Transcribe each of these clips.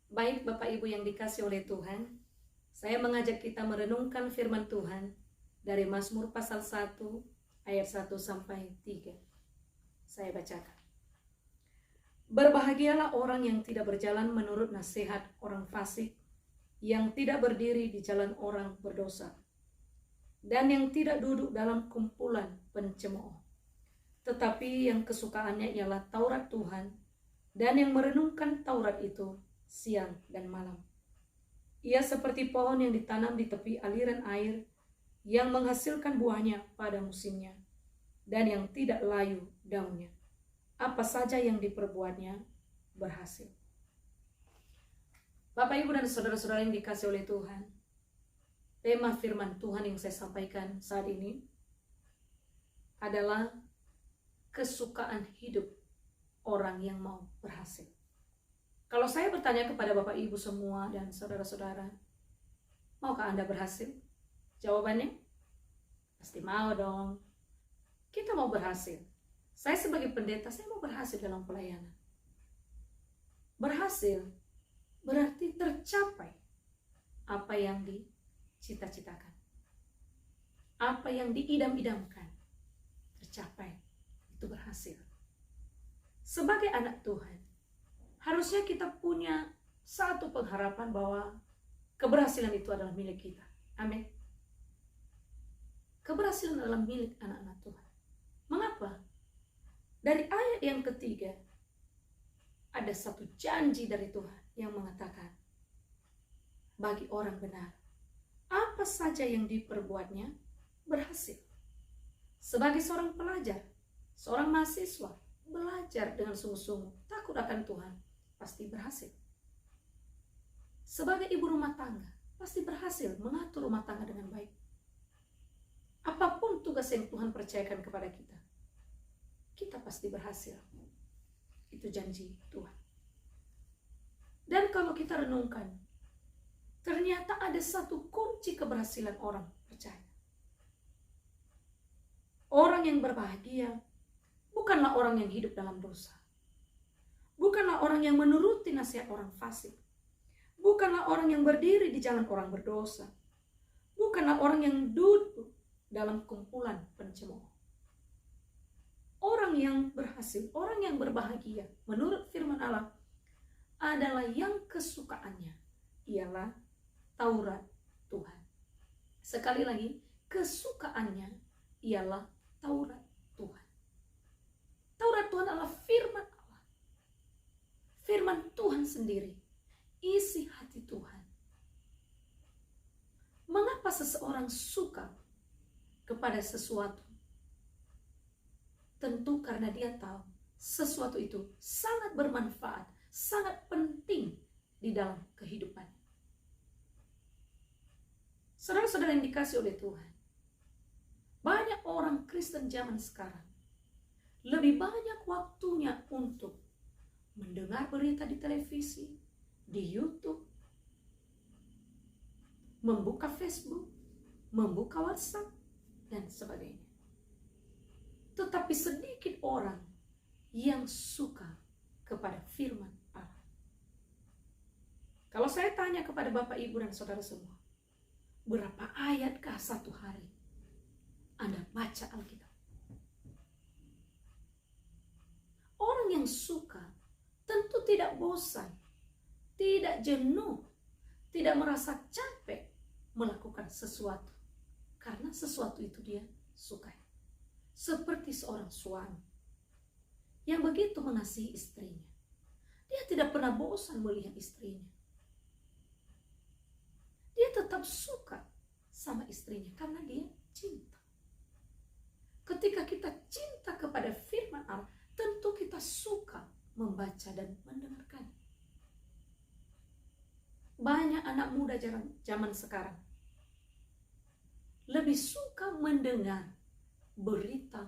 Baik Bapak Ibu yang dikasih oleh Tuhan, saya mengajak kita merenungkan firman Tuhan dari Mazmur pasal 1 ayat 1 sampai 3. Saya bacakan. Berbahagialah orang yang tidak berjalan menurut nasihat orang fasik, yang tidak berdiri di jalan orang berdosa, dan yang tidak duduk dalam kumpulan pencemooh. Tetapi yang kesukaannya ialah Taurat Tuhan, dan yang merenungkan Taurat itu siang dan malam. Ia seperti pohon yang ditanam di tepi aliran air, yang menghasilkan buahnya pada musimnya, dan yang tidak layu daunnya. Apa saja yang diperbuatnya berhasil. Bapak, Ibu, dan saudara-saudara yang dikasih oleh Tuhan, tema firman Tuhan yang saya sampaikan saat ini adalah kesukaan hidup orang yang mau berhasil. Kalau saya bertanya kepada Bapak Ibu semua dan saudara-saudara, maukah Anda berhasil? Jawabannya pasti mau dong. Kita mau berhasil. Saya sebagai pendeta, saya mau berhasil dalam pelayanan. Berhasil berarti tercapai apa yang dicita-citakan, apa yang diidam-idamkan, tercapai, itu berhasil. Sebagai anak Tuhan, harusnya kita punya satu pengharapan bahwa keberhasilan itu adalah milik kita. Amin. Keberhasilan adalah milik anak-anak Tuhan. Mengapa? Dari ayat yang ketiga, ada satu janji dari Tuhan yang mengatakan, bagi orang benar, apa saja yang diperbuatnya berhasil. Sebagai seorang pelajar, seorang mahasiswa, belajar dengan sungguh-sungguh, takut akan Tuhan, pasti berhasil. Sebagai ibu rumah tangga, pasti berhasil mengatur rumah tangga dengan baik. Apapun tugas yang Tuhan percayakan kepada kita, kita pasti berhasil. Itu janji Tuhan. Dan kalau kita renungkan, ternyata ada satu kunci keberhasilan orang percaya. Orang yang berbahagia bukanlah orang yang hidup dalam dosa. Bukanlah orang yang menuruti nasihat orang fasik. Bukanlah orang yang berdiri di jalan orang berdosa. Bukanlah orang yang duduk dalam kumpulan pencemooh. Orang yang berhasil, orang yang berbahagia, menurut firman Allah, adalah yang kesukaannya ialah Taurat Tuhan. Sekali lagi, kesukaannya ialah Taurat Tuhan. Taurat Tuhan adalah firman Allah. Firman Tuhan sendiri, isi hati Tuhan. Mengapa seseorang suka kepada sesuatu? Tentu karena dia tahu sesuatu itu sangat bermanfaat, sangat penting di dalam kehidupannya. Saudara-saudara yang dikasih oleh Tuhan, banyak orang Kristen zaman sekarang lebih banyak waktunya untuk mendengar berita di televisi, di YouTube, membuka Facebook, membuka WhatsApp, dan sebagainya. Tetapi sedikit orang yang suka kepada firman Allah. Kalau saya tanya kepada Bapak, Ibu, dan saudara semua, berapa ayatkah satu hari Anda baca Alkitab? Orang yang suka tentu tidak bosan, tidak jenuh, tidak merasa capek melakukan sesuatu, karena sesuatu itu dia sukai. Seperti seorang suami yang begitu mengasihi istrinya, dia tidak pernah bosan melihat istrinya. Dia tetap suka sama istrinya karena dia cinta. Ketika kita cinta kepada firman Allah, tentu kita suka membaca dan mendengarkan. Banyak anak muda zaman sekarang lebih suka mendengar berita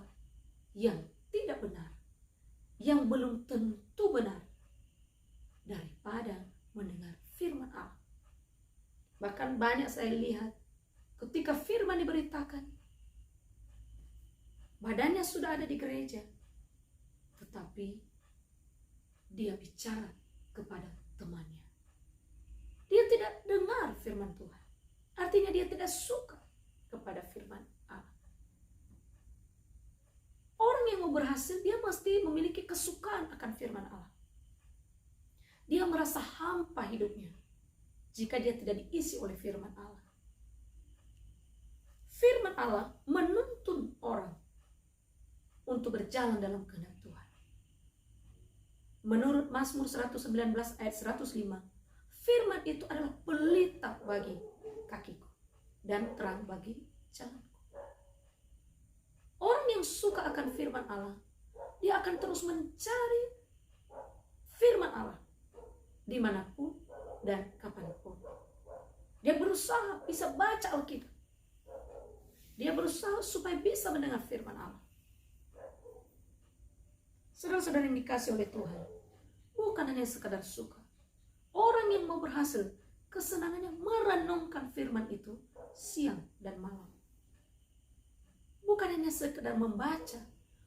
yang tidak benar, yang belum tentu benar, daripada mendengar firman Allah. Bahkan banyak saya lihat ketika firman diberitakan, badannya sudah ada di gereja, tetapi dia bicara kepada temannya. firman Tuhan. Artinya dia tidak suka kepada firman Allah. Orang yang mau berhasil, dia mesti memiliki kesukaan akan firman Allah. Dia merasa hampa hidupnya jika dia tidak diisi oleh firman Allah. Firman Allah menuntun orang untuk berjalan dalam kehendak Tuhan. Menurut Mazmur 119 ayat 105, firman itu adalah pelita bagi kakiku dan terang bagi jalanku. Orang yang suka akan firman Allah, dia akan terus mencari firman Allah dimanapun dan kapanpun. Dia berusaha bisa baca Alkitab. Dia berusaha supaya bisa mendengar firman Allah. Saudara-saudara yang dikasih oleh Tuhan, bukan hanya sekadar suka. Orang yang mau berhasil, kesenangannya merenungkan firman itu siang dan malam. Bukan hanya sekedar membaca,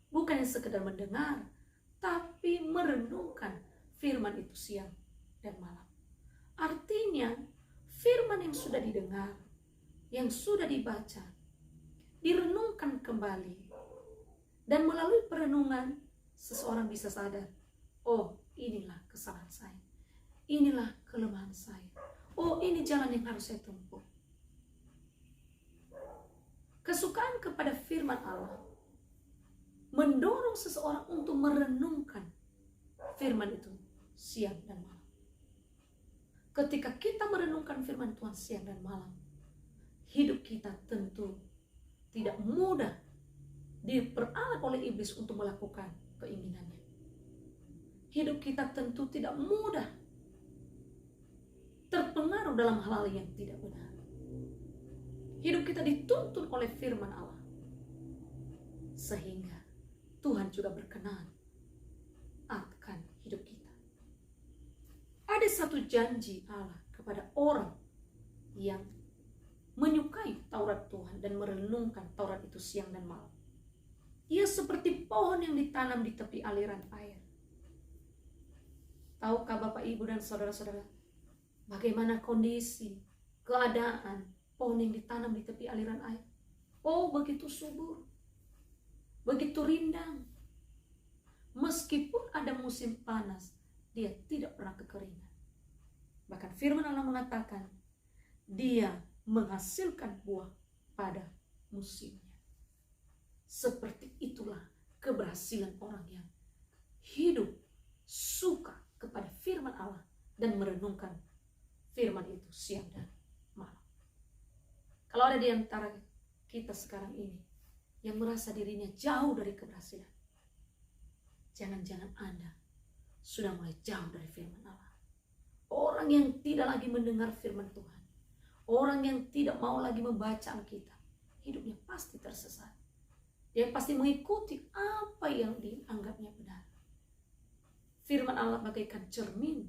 bukan hanya sekedar mendengar, tapi merenungkan firman itu siang dan malam. Artinya, firman yang sudah didengar, yang sudah dibaca, direnungkan kembali. Dan melalui perenungan, seseorang bisa sadar, oh inilah kesalahan saya, inilah kelemahan saya, oh ini jalan yang harus saya tempuh. Kesukaan kepada firman Allah mendorong seseorang untuk merenungkan firman itu siang dan malam. Ketika kita merenungkan firman Tuhan siang dan malam, hidup kita tentu tidak mudah diperalat oleh iblis untuk melakukan keinginannya. Hidup kita tentu tidak mudah terpengaruh dalam hal yang tidak benar. Hidup kita dituntun oleh firman Allah, sehingga Tuhan juga berkenan akan hidup kita. Ada satu janji Allah kepada orang yang menyukai Taurat Tuhan dan merenungkan Taurat itu siang dan malam. Ia seperti pohon yang ditanam di tepi aliran air. Tahukah Bapak, Ibu, dan saudara-saudara, bagaimana kondisi, keadaan pohon yang ditanam di tepi aliran air? Oh, begitu subur, begitu rindang. Meskipun ada musim panas, dia tidak pernah kekeringan. Bahkan firman Allah mengatakan, dia menghasilkan buah pada musimnya. Seperti itulah keberhasilan orang yang hidup suka kepada firman Allah dan merenungkan firman itu siang dan malam. Kalau ada di antara kita sekarang ini yang merasa dirinya jauh dari keberhasilan, jangan-jangan Anda sudah mulai jauh dari firman Allah. Orang yang tidak lagi mendengar firman Tuhan, orang yang tidak mau lagi membaca Alkitab, hidupnya pasti tersesat. Dia pasti mengikuti apa yang dianggapnya benar. Firman Allah bagaikan cermin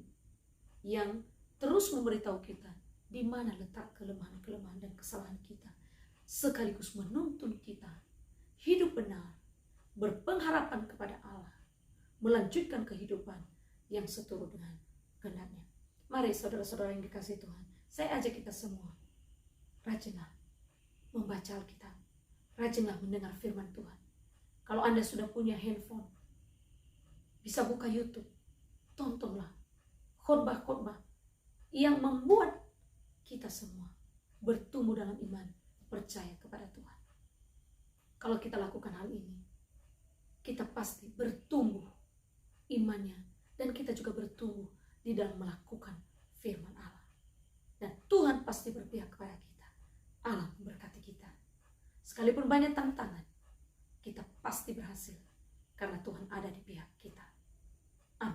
yang terus memberitahu kita di mana letak kelemahan-kelemahan dan kesalahan kita, sekaligus menuntun kita hidup benar, berpengharapan kepada Allah, melanjutkan kehidupan yang seturut dengan kehendaknya. Mari saudara-saudara yang dikasihi Tuhan, saya ajak kita semua, rajinlah membaca Alkitab, rajinlah mendengar firman Tuhan. Kalau Anda sudah punya handphone, bisa buka YouTube, tontonlah khotbah-khotbah yang membuat kita semua bertumbuh dalam iman, percaya kepada Tuhan. Kalau kita lakukan hal ini, kita pasti bertumbuh imannya, dan kita juga bertumbuh di dalam melakukan firman Allah. Dan Tuhan pasti berpihak kepada kita. Allah memberkati kita. Sekalipun banyak tantangan, kita pasti berhasil karena Tuhan ada di pihak kita.